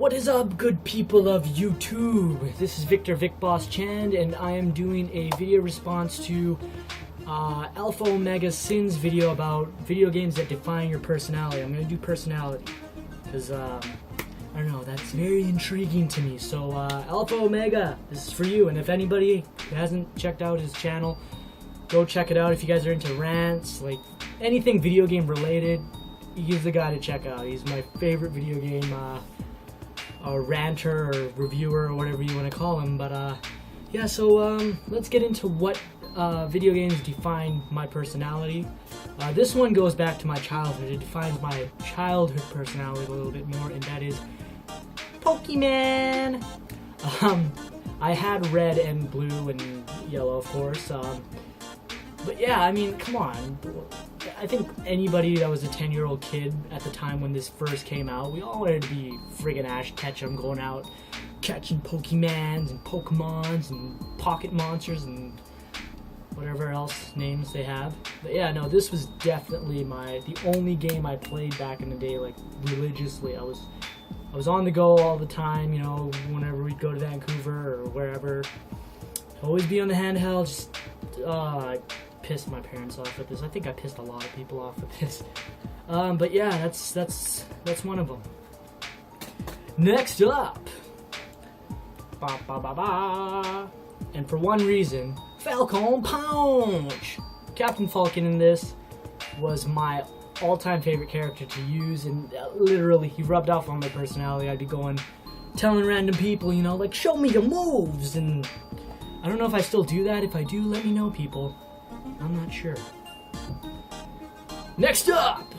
What is up, good people of YouTube? This is Victor Boss Chand, and I am doing a video response to AlphaOmegaSin's video about video games that define your personality. I'm going to do personality, because, I don't know, that's very intriguing to me. So, Alpha Omega, this is for you, and if anybody hasn't checked out his channel, go check it out. If you guys are into rants, like anything video game related, he's the guy to check out. He's my favorite video game ranter or reviewer or whatever you want to call him. But yeah, so let's get into what video games define my personality. This one goes back to my childhood. It defines my childhood personality a little bit more, and that is Pokemon. I had red and blue and yellow, of course. But yeah, I mean, come on. I think anybody that was a 10-year-old kid at the time when this first came out, we all wanted to be friggin' Ash Ketchum, going out catching Pokemons and Pokemons and Pocket Monsters and whatever else names they have. But yeah, no, this was definitely the only game I played back in the day, like religiously. I was on the go all the time, you know, whenever we'd go to Vancouver or wherever. Always be on the handheld. Just I pissed my parents off with this. I think I pissed a lot of people off with this. But yeah, that's one of them. Next up, and for one reason, Falcon Punch. Captain Falcon in this was my all-time favorite character to use, and literally he rubbed off on my personality. I'd be telling random people, you know, like, show me your moves, and I don't know if I still do that. If I do, let me know, people. I'm not sure. Next up!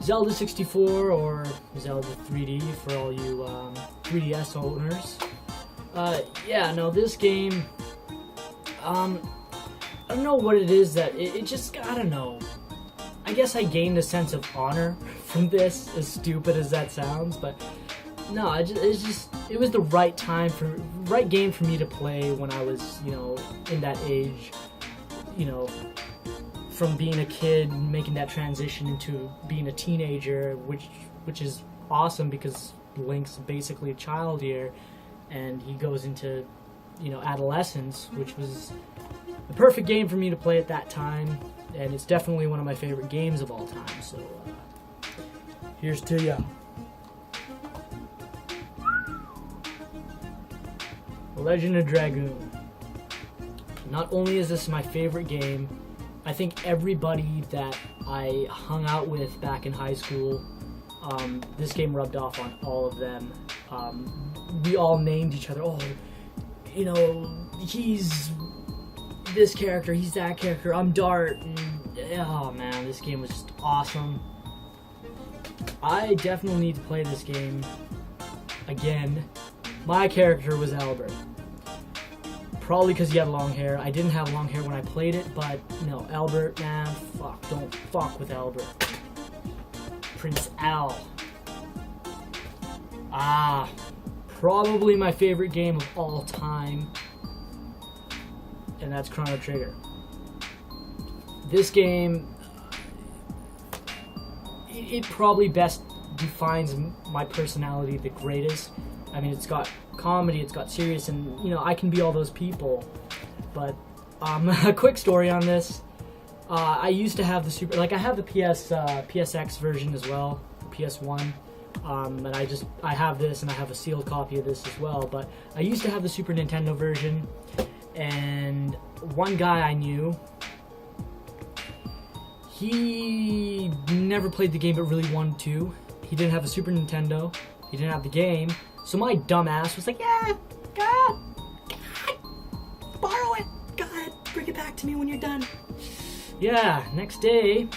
Zelda 64, or Zelda 3D for all you 3DS owners. Yeah, no, this game, I don't know what it is that, it just, I don't know. I guess I gained a sense of honor from this, as stupid as that sounds, but no, it was the right game for me to play when I was, you know, in that age, you know, from being a kid, making that transition into being a teenager, which is awesome because Link's basically a child here, and he goes into, you know, adolescence, which was the perfect game for me to play at that time, and it's definitely one of my favorite games of all time. So, here's to ya. Legend of Dragoon. Not only is this my favorite game, I think everybody that I hung out with back in high school, this game rubbed off on all of them. We all named each other, oh, you know, he's this character, he's that character, I'm Dart, and oh man, this game was just awesome. I definitely need to play this game again. My character was Albert. Probably because he had long hair. I didn't have long hair when I played it, but no, Albert, man, fuck, don't fuck with Albert. Prince Al. Probably my favorite game of all time, and that's Chrono Trigger. This game, it probably best defines my personality the greatest. I mean, it's got comedy, it's got serious, and, you know, I can be all those people. But, a quick story on this. I used to have I have the PSX version as well, PS1. And I have this, and I have a sealed copy of this as well. But I used to have the Super Nintendo version, and one guy I knew, he never played the game but really wanted to. He didn't have a Super Nintendo, he didn't have the game. So my dumb ass was like, yeah, God, borrow it. Go ahead, bring it back to me when you're done. Yeah, next day.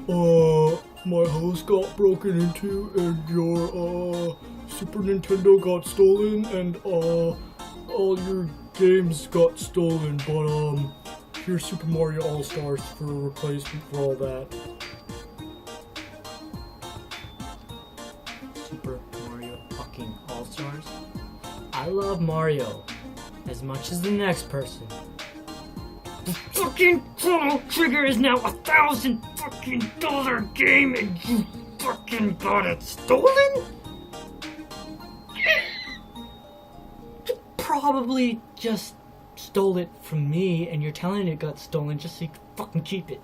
My house got broken into, and your, Super Nintendo got stolen, and, all your games got stolen, but, here's Super Mario All-Stars for a replacement for all that. Super Mario fucking All-Stars. I love Mario as much as the next person. The fucking Chrono Trigger is now 1,000 fucking fucking dollar game and you fucking got it stolen? You probably just stole it from me and you're telling it got stolen just so you can fucking keep it.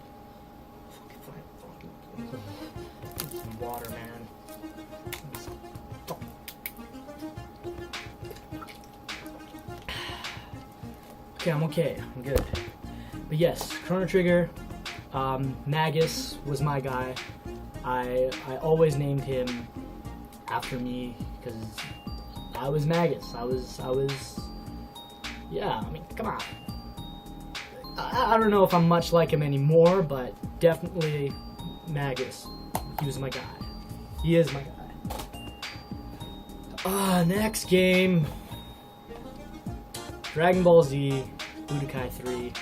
Some water, man. Okay, I'm okay. I'm good. But yes, Chrono Trigger, Magus was my guy. I always named him after me because I was Magus. I was. Yeah, I mean, come on. I don't know if I'm much like him anymore, but definitely Magus. He was my guy. He is my guy. Next game. Dragon Ball Z, Budokai 3.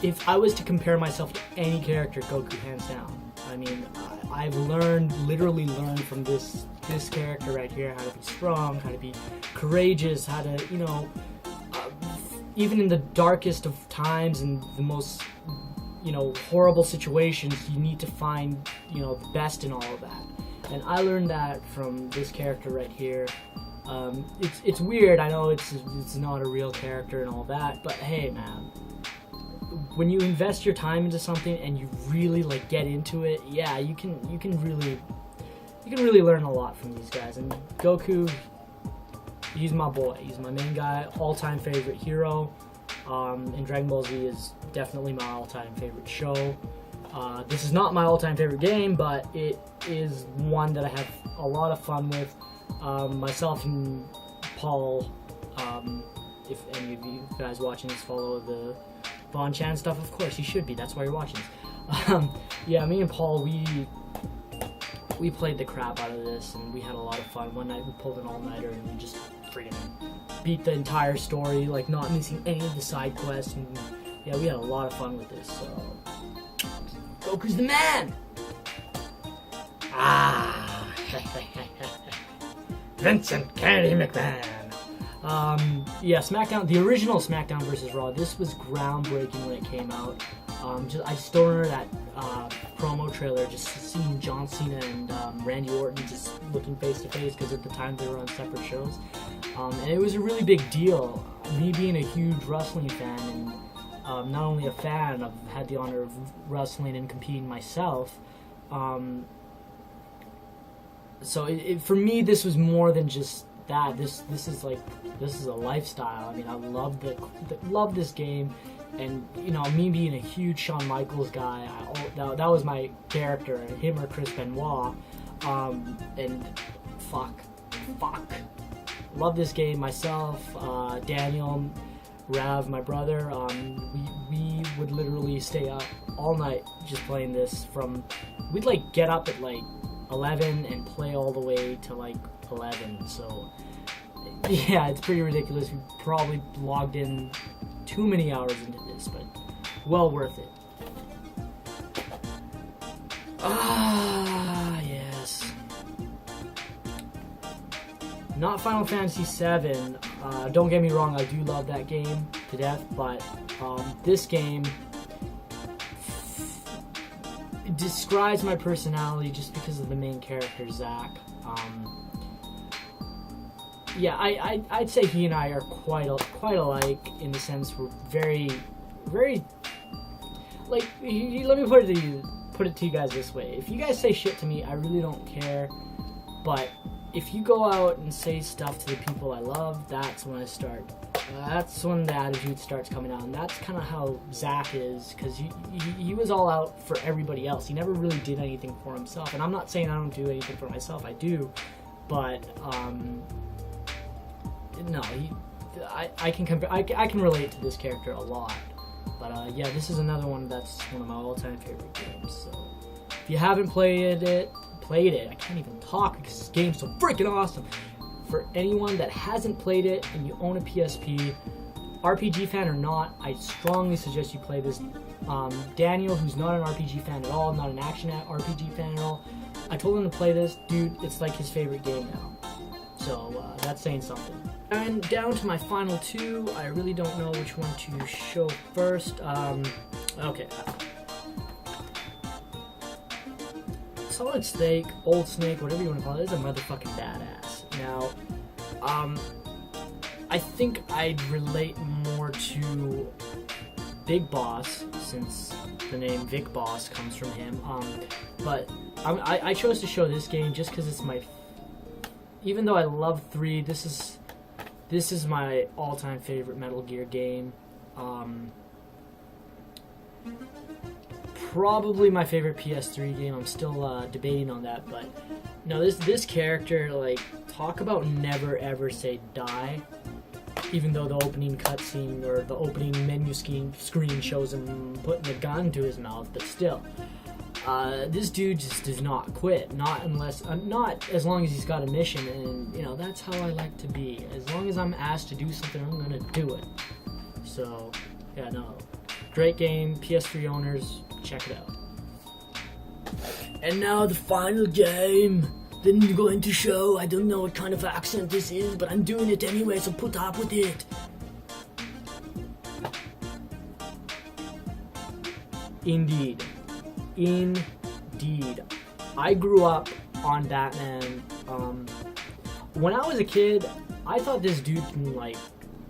If I was to compare myself to any character, Goku hands down. I mean, I've literally learned from this character right here how to be strong, how to be courageous, how to, you know, even in the darkest of times and the most, you know, horrible situations, you need to find, you know, the best in all of that. And I learned that from this character right here. It's weird, I know it's not a real character and all that, but hey man, when you invest your time into something and you really like get into it, yeah, you can really learn a lot from these guys. And Goku, he's my boy, he's my main guy, all-time favorite hero, and Dragon Ball Z is definitely my all-time favorite show. This is not my all-time favorite game, but it is one that I have a lot of fun with. Myself and Paul, if any of you guys watching this follow the Bon Chan stuff, of course you should be, that's why you're watching this. Yeah, me and Paul, we played the crap out of this and we had a lot of fun. One night we pulled an all-nighter and we just freaking beat the entire story, like not missing any of the side quests, and yeah, we had a lot of fun with this, so Goku's the man! Vincent Kennedy McMahon. Yeah, SmackDown, the original SmackDown vs. Raw, this was groundbreaking when it came out. I still remember that promo trailer, just seeing John Cena and Randy Orton just looking face to face, because at the time they were on separate shows. And it was a really big deal. Me being a huge wrestling fan, and not only a fan, I've had the honor of wrestling and competing myself. So for me, this was more than just that. This is a lifestyle. I mean, I love this game, and you know, me being a huge Shawn Michaels guy, that was my character, him or Chris Benoit. And fuck, love this game myself. Daniel, Rav, my brother, we would literally stay up all night just playing this. We'd like get up at like 11 and play all the way to like 11, so yeah, it's pretty ridiculous. We probably logged in too many hours into this, but well worth it. Yes. Not Final Fantasy VII. Don't get me wrong, I do love that game to death, but this game describes my personality just because of the main character, Zack. Yeah, I'd say he and I are quite alike in the sense we're very, very, like, let me put it to you guys this way. If you guys say shit to me, I really don't care, but if you go out and say stuff to the people I love, that's when that's when the attitude starts coming out, and that's kind of how Zack is, because he was all out for everybody else. He never really did anything for himself, and I'm not saying I don't do anything for myself, I do, but no, I can relate to this character a lot. But yeah, this is another one that's one of my all-time favorite games. So if you haven't played it, I can't even talk because this game's so freaking awesome. For anyone that hasn't played it and you own a PSP, RPG fan or not, I strongly suggest you play this. Daniel, who's not an RPG fan at all, not an action RPG fan at all, I told him to play this. Dude, it's like his favorite game now. So that's saying something. And down to my final two. I really don't know which one to show first. Okay. Solid Snake, Old Snake, whatever you want to call it, is a motherfucking badass. Now, I think I'd relate more to Big Boss, since the name Vic Boss comes from him. But I chose to show this game just because it's my... Even though I love 3, this is my all-time favorite Metal Gear game. Probably my favorite PS3 game. I'm still debating on that, but no, this character, like, talk about never ever say die. Even though the opening cutscene or the opening menu screen shows him putting a gun to his mouth, but still, this dude just does not quit. Not as long as he's got a mission, and you know that's how I like to be. As long as I'm asked to do something, I'm gonna do it. So, yeah, no, great game. PS3 owners, check it out. And now the final game. Then I'm going to show, I don't know what kind of accent this is, but I'm doing it anyway, so put up with it. Indeed. I grew up on Batman. When I was a kid, I thought this dude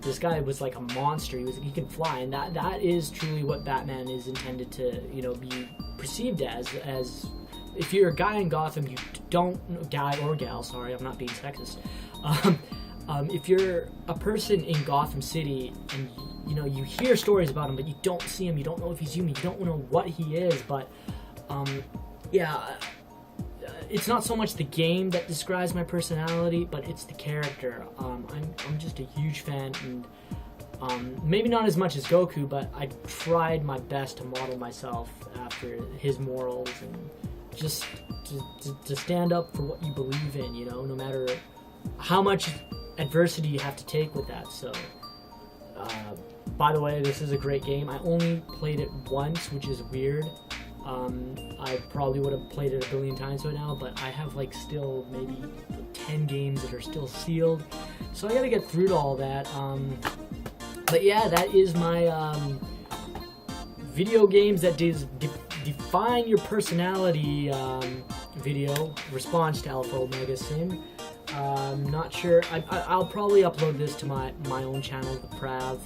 this guy was like a monster. He can fly, and that is truly what Batman is intended to, you know, be perceived as. If you're a guy in Gotham, you don't... Guy or gal, sorry, I'm not being sexist. If you're a person in Gotham City and, you know, you hear stories about him, but you don't see him, you don't know if he's human, you don't know what he is, but, yeah, it's not so much the game that describes my personality, but it's the character. I'm just a huge fan, and maybe not as much as Goku, but I tried my best to model myself after his morals and just to stand up for what you believe in, you know, no matter how much adversity you have to take with that. So, by the way, this is a great game. I only played it once, which is weird. I probably would have played it a billion times by now, but I have like still maybe 10 games that are still sealed. So I gotta get through to all that. But yeah, that is my video games that define your personality video response to AlphaOmegaSin. Not sure. I'll probably upload this to my own channel, The Prav.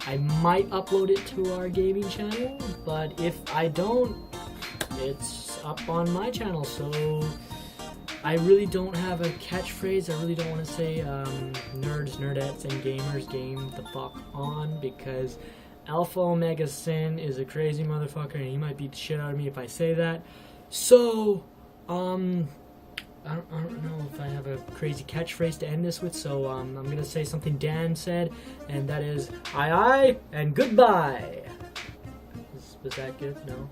I might upload it to our gaming channel, but if I don't, it's up on my channel. So I really don't have a catchphrase. I really don't want to say nerds, nerdettes, and gamers game the fuck on, because AlphaOmegaSin is a crazy motherfucker, and he might beat the shit out of me if I say that. So, I don't know if I have a crazy catchphrase to end this with, so I'm gonna say something Dan said, and that is, aye aye, and goodbye. Was that good? No?